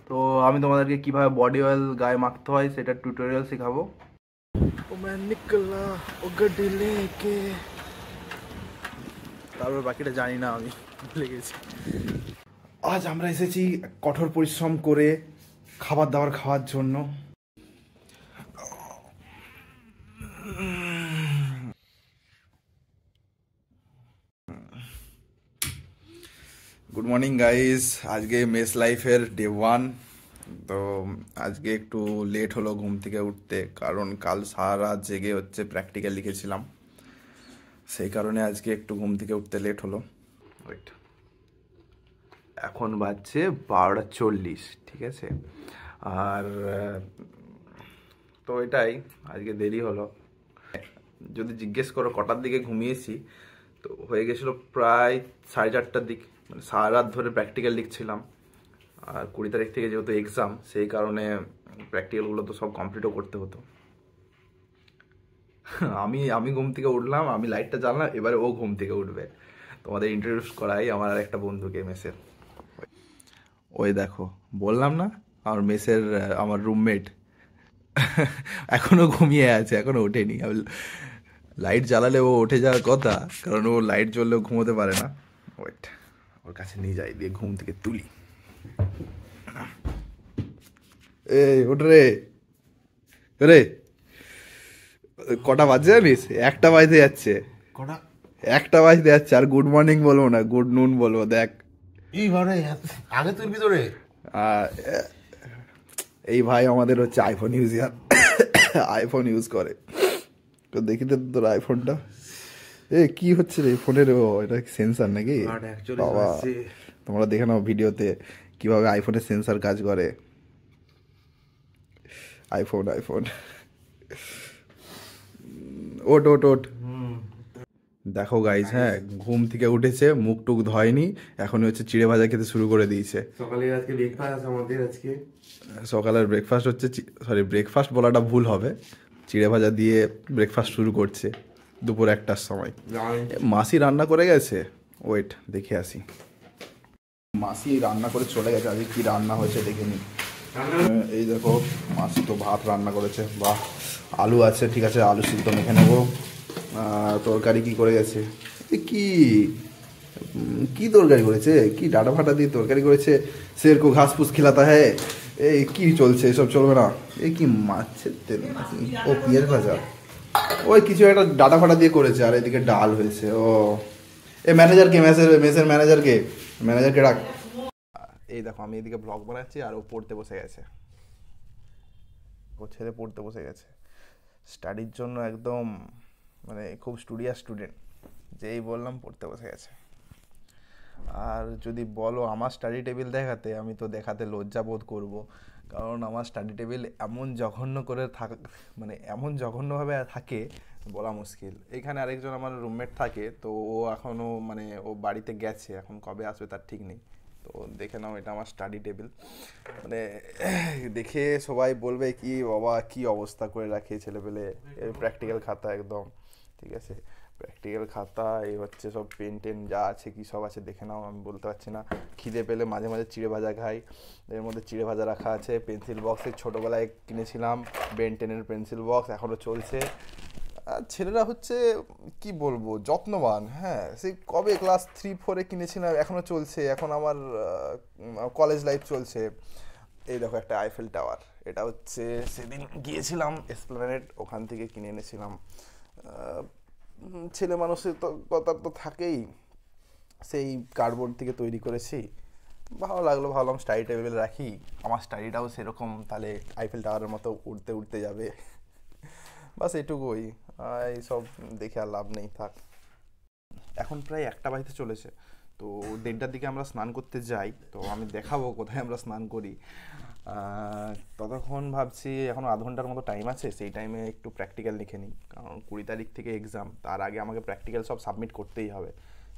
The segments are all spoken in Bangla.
তো আমি তোমাদেরকে কিভাবে বডি অয়েল গায়ে মাখতে হয় সেটা টিউটোরিয়াল শেখাবো। তারপর বাকিটা জানি না, আমি ভুলে গেছি। আজ আমরা এসেছি কঠোর পরিশ্রম করে খাবার দাবার খাওয়ার জন্য। গুড মর্নিং গাইস, আজকে মেস লাইফের ডে 1। তো আজকে একটু লেট হলো ঘুম থেকে উঠতে, কারণ কাল সারা রাত জেগে হচ্ছে প্র্যাকটিক্যাল লিখেছিলাম, সেই কারণে আজকে একটু ঘুম থেকে উঠতে লেট হলো। ওয়েট, এখন বাজছে 12:40, ঠিক আছে। আর তো এটাই, আজকে দেরি হলো। যদি জিজ্ঞেস করো কটার দিকে ঘুমিয়েছি, তো হয়ে গেছিলো প্রায় 4:30টার দিক। মানে সারা রাত ধরে প্র্যাকটিক্যাল লিখছিলাম, আর 20 তারিখ থেকে যেহেতু এক্সাম, সেই কারণে প্র্যাকটিক্যালগুলো তো সব কমপ্লিটও করতে হতো। আমি ঘুম থেকে উঠলাম, আমি লাইটটা জ্বাললাম, এবারে ও ঘুম থেকে উঠবে। তোমাদের ইন্ট্রোডিউস করাই আমার আর একটা বন্ধুকে, মেসের। ওই দেখো, বললাম না আমার মেসের, আমার রুমমেট এখনো ঘুমিয়ে আছে, এখনো ওঠেনি। লাইট জ্বালালে ও উঠে যাওয়ার কথা, কারণ ও লাইট জ্বললেও ঘুমোতে পারে না। ওয়েট, ওর কাছে নিয়ে যাই, দিয়ে ঘুম থেকে তুলি। এই ওঠ রে, রে কটা বাজে জানিস? 1টা বাজতে যাচ্ছে। কটা? 1টা বাজতে যাচ্ছে। আর গুড মর্নিং বলবো না, গুড নুন বলবো। দেখ আগে তোর ভিতরে এই ভাই আমাদের হচ্ছে আইফোন ইউজার, আইফোন ইউজ করে। তো দেখি তো তোর আইফোনটা, কি হচ্ছে রে ফোনের? এটা সেন্সার নাকি? বাবা, তোমরা দেখে নাও ভিডিওতে কিভাবে আইফোনের সেন্সার কাজ করে। আইফোন ওট ওট ওট। দেখো গাইজ, হ্যাঁ ঘুম থেকে উঠেছে, মুখ টুক ধয়নি, এখন হচ্ছে চিড়ে ভাজা খেতে শুরু করে দিয়েছে। সকালের ব্রেকফাস্ট হচ্ছে, সরি ব্রেকফাস্ট বলাটা ভুল হবে, চিড়ে ভাজা দিয়ে ব্রেকফাস্ট শুরু করছে দুপুর 1টার সময়। মাসি রান্না করে গেছে, ওয়েট দেখে আসি। মাসি রান্না করে চলে গেছে, আজকে কি রান্না হয়েছে দেখে নি। এই দেখো, মাসি তো ভাত রান্না করেছে, বাহ। আলু আছে, ঠিক আছে, আলু সিদ্ধ মেখে নেবো। তরকারি কি করে গেছে, কি তরকারি করেছে, কি ডাটা ফাটা দিয়ে তরকারি করেছে। শের কো ঘাস ফুস খিলাতা হ্যায়। এই কি চলছে, এসব চলবে না। এই কি মাছের তেল, ও পেঁয়াজ ভাজা, ওই কিছু একটা ডাটা ফাটা দিয়ে করেছে। আর এদিকে ডাল হয়েছে। ও এই ম্যানেজারকে, মেসের ম্যানেজারকে ডাক। এই দেখো, আমি এদিকে ব্লগ বানাচ্ছি আর ও পড়তে বসে গেছে। ও ছেলে পড়তে বসে গেছে স্টাডির জন্য, একদম মানে খুব স্টুডিয়াস স্টুডেন্ট। যেই বললাম পড়তে বসে গেছে। আর যদি বলো আমার স্টাডি টেবিল দেখাতে, আমি তো দেখাতে লজ্জা বোধ করবো, কারণ আমার স্টাডি টেবিল এমন জঘন্য করে মানে এমন জঘন্যভাবে থাকে বলা মুশকিল। এখানে আরেকজন আমার রুমমেট থাকে, তো ও এখনও মানে ও বাড়িতে গেছে, এখন কবে আসবে তার ঠিক নেই। তো দেখে নাও, এটা আমার স্টাডি টেবিল। মানে দেখে সবাই বলবে কি বাবা কি অবস্থা করে রাখে ছেলেপেলে। প্র্যাকটিক্যাল খাতা একদম, ঠিক আছে, প্র্যাকটিক্যাল খাতা, এই হচ্ছে সব পেন টেন যা আছে, কি সব আছে দেখে নাও, আমি বলতে পারছি না। খিদে পেলে মাঝে মাঝে চিড়ে ভাজা খাই, এর মধ্যে চিড়ে ভাজা রাখা আছে। পেন্সিল বক্সে ছোটোবেলায় কিনেছিলাম, বেন 10-এর পেন্সিল বক্স, এখনও চলছে। আর ছেলেরা হচ্ছে কি বলবো, যত্নবান। হ্যাঁ, সেই কবে ক্লাস 3-4-এ কিনেছিলাম, এখনও চলছে। এখন আমার কলেজ লাইফ চলছে। এই দেখো একটা আইফেল টাওয়ার, এটা হচ্ছে সেদিন গিয়েছিলাম এসপ্ল্যানেড, ওখান থেকে কিনে এনেছিলাম। ছেলে মানুষের তো কথা তো থাকেই, সেই কার্ডবোর্ড থেকে তৈরি করেছি, ভালো লাগলো, ভাবলাম স্টাডি টেবিল রাখি, আমার স্টাডিটাও সেরকম তাহলে আইফেল টাওয়ারের মতো উঠতে উঠতে যাবে। বাস এটুকুই, এইসব দেখে আর লাভ নেই, থাক। এখন প্রায় 1টা বাজতে চলেছে, তো 1:30টার দিকে আমরা স্নান করতে যাই। তো আমি দেখাবো কোথায় আমরা স্নান করি। ততক্ষণ ভাবছি এখনও আধ ঘন্টার মতো টাইম আছে, সেই টাইমে একটু প্র্যাকটিক্যাল লিখে নিই, কারণ 20 তারিখ থেকে এক্সাম, তার আগে আমাকে প্র্যাকটিক্যাল সব সাবমিট করতেই হবে।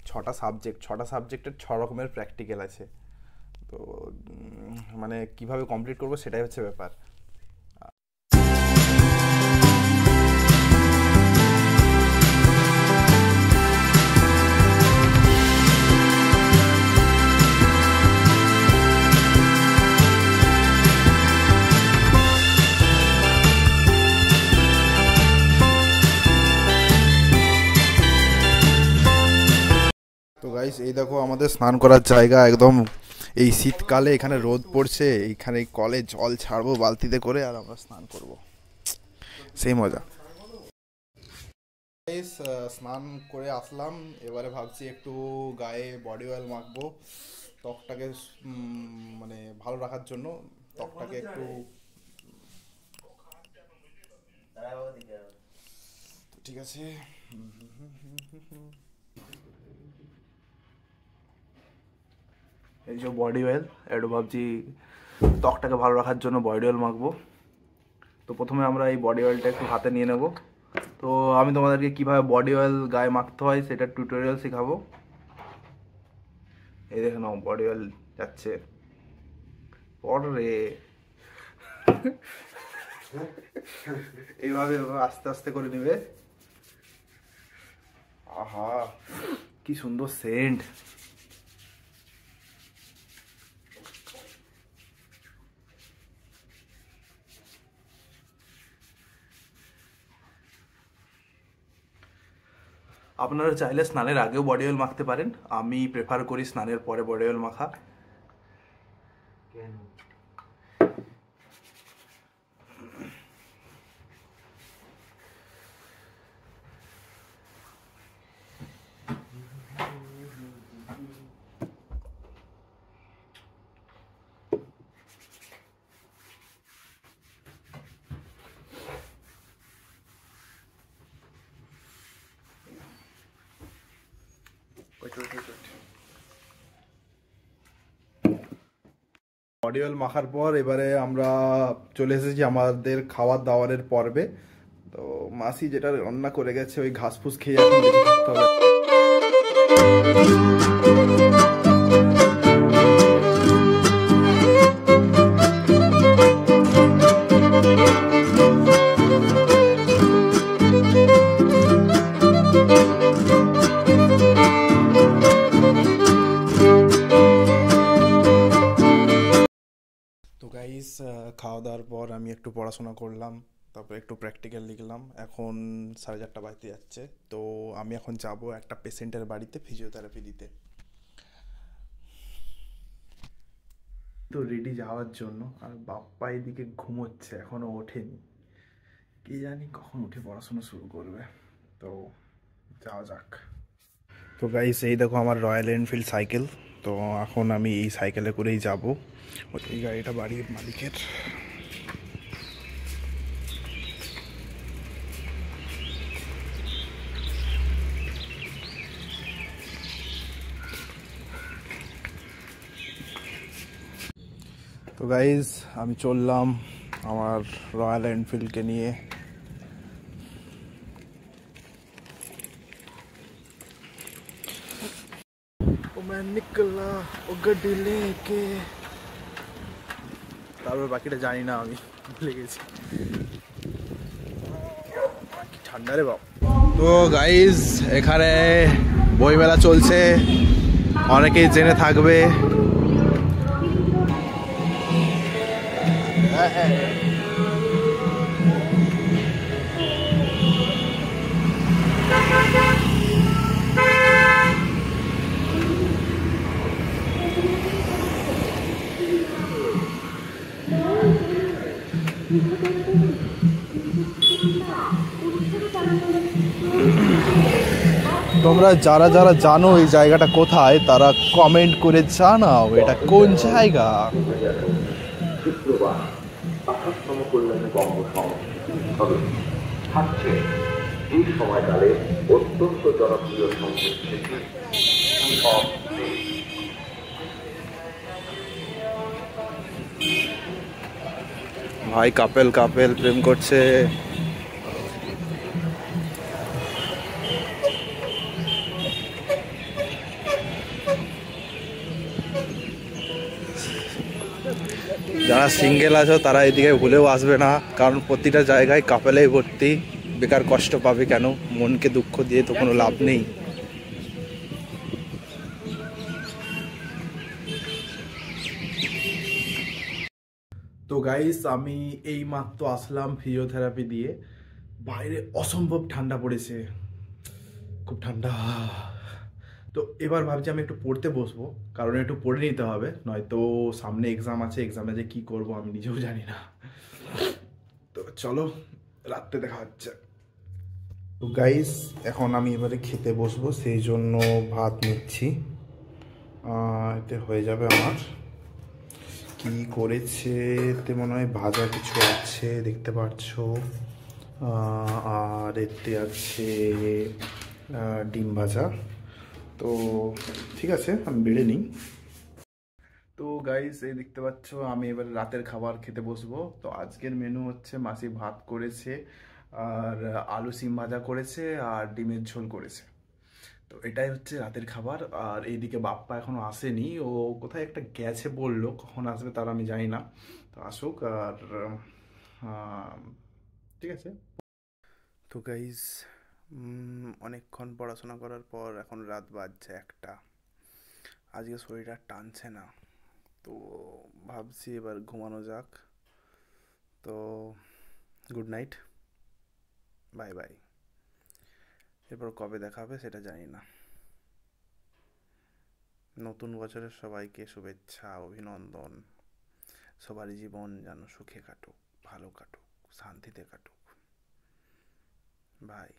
6টা সাবজেক্টের 6 রকমের প্র্যাকটিক্যাল আছে। তো মানে কিভাবে কমপ্লিট করবো সেটাই হচ্ছে ব্যাপার। গাইস এই দেখো আমাদের স্নান করার জায়গা একদম এই শীতকালে এখানে রোদ পড়ছে, এইখানে কলে জল ছাড়বো বালতিতে করে আর আমরা স্নান করব, সেই মজা। গাইস স্নান করে আসলাম, এবারে ভাবছি একটু গায়ে বডি অয়েল মাখবো ত্বকটাকে মানে ভালো রাখার জন্য, ত্বকটাকে একটু ঠিক আছে। এই যে বডি অয়েল, একটু ভাবছি ত্বকটাকে ভালো রাখার জন্য বডি অয়েল মাখবো। তো প্রথমে আমরা এই বডি অয়েলটা একটু হাতে নিয়ে নেব। তো আমি তোমাদেরকে কিভাবে বডি অয়েল গায়ে মাখতে হয় সেটা টিউটোরিয়াল শেখাবো। এই দেখে নাও বডি অয়েল যাচ্ছে পরে, এইভাবে আস্তে আস্তে করে নেবে। আহা কি সুন্দর সেন্ট। আপনারা চাইলে স্নানের আগেও বডি অয়েল মাখতে পারেন, আমি প্রেফার করি স্নানের পরে বডি অয়েল মাখা। বডি অয়েল মাখার পর এবারে আমরা চলে এসেছি আমাদের খাওয়ার দাওয়ারের পর্বে। তো মাসি যেটা রান্না করে গেছে ওই ঘাস ফুস খেয়ে এখন বেঁচে থাকতে হবে। তো গাইস খাওয়া দাওয়ার পর আমি একটু পড়াশোনা করলাম, তারপর একটু প্র্যাকটিক্যাল লিখলাম। এখন 4:30 বাজতে যাচ্ছে। তো আমি এখন যাব একটা পেশেন্টের বাড়িতে ফিজিওথেরাপি দিতে। তো রেডি যাওয়ার জন্য, আর বাপ্পা এদিকে ঘুমোচ্ছে, এখনো ওঠেনি, কি জানি কখন উঠে পড়াশোনা শুরু করবে। তো যাওয়া যাক। তো গাইস এই দেখো আমার রয়্যাল এনফিল্ড সাইকেল। তো এখন আমি এই সাইকেলে করেই যাব, এই গাড়িটা বাড়ির মালিকের। তো গাইজ আমি চললাম আমার রয়্যাল এনফিল্ডকে নিয়ে। নিকলা ও গাড়ি লেকে, তারপর বাকিটা জানি না, আমি ভুলে গেছি। ঠান্ডা রে বাপ। তো গাইজ এখানে বইমেলা চলছে, অনেকেই জেনে থাকবে। তোমরা যারা যারা জানো এই জায়গাটা কোথায় তারা কমেন্ট করে জানাও এটা কোন জায়গা। শুক্রবার 28তম কল্যাণী বঙ্গ তবে থাকছে এই সময়কালে অত্যন্ত জনপ্রিয় সঙ্গীত শিল্পী ভাই কাপেল কাপেল প্রেম করছে। যারা সিঙ্গেল আছো তারা এদিকে ভুলেও আসবে না, কারণ প্রতিটা জায়গায় কাপেলেই ভর্তি। বেকার কষ্ট পাবে কেন, মনকে দুঃখ দিয়ে তো কোনো লাভ নেই। তো গাইস আমি এই মাত্র আসলাম ফিজিওথেরাপি দিয়ে, বাইরে অসম্ভব ঠান্ডা পড়েছে, খুব ঠান্ডা। তো এবার ভাবছি আমি একটু পড়তে বসবো, কারণ একটু পড়ে নিতে হবে, নয়তো সামনে এক্সাম আছে, এক্সামে যে কী করবো আমি নিজেও জানি না। তো চলো, রাত্রে দেখা হচ্ছে। তো গাইস, এখন আমি এবারে খেতে বসবো, সেই জন্য ভাত নিচ্ছি। এতে হয়ে যাবে আমার। কি করেছে এতে মনে হয় ভাজা কিছু আছে, দেখতে পাচ্ছ। আর এতে আছে ডিম ভাজা। তো ঠিক আছে, আমি বেড়ে নিই। তো গাইস, এই দেখতে পাচ্ছ আমি এবার রাতের খাবার খেতে বসবো। তো আজকের মেনু হচ্ছে মাসি ভাত করেছে, আর আলু সিম ভাজা করেছে, আর ডিমের ঝোল করেছে। তো এটাই হচ্ছে রাতের খাবার। আর এইদিকে বাপ্পা এখনো আসেনি, ও কোথায় একটা গেছে বললো, কখন আসবে তার আমি জানি না। তো আসুক। আর ঠিক আছে। তো গাইজ, অনেকক্ষণ পড়াশোনা করার পর এখন রাত বাজছে 1টা। আজকে শরীর আর টানছে না, তো ভাবছি এবার ঘুমানো যাক। তো গুড নাইট, বাই বাই। এরপর কবে দেখা হবে সেটা জানি না। নতুন বছরের সবাইকে শুভেচ্ছা, অভিনন্দন। সবারই জীবন যেন সুখে কাটুক, ভালো কাটুক, শান্তিতে কাটুক। বাই।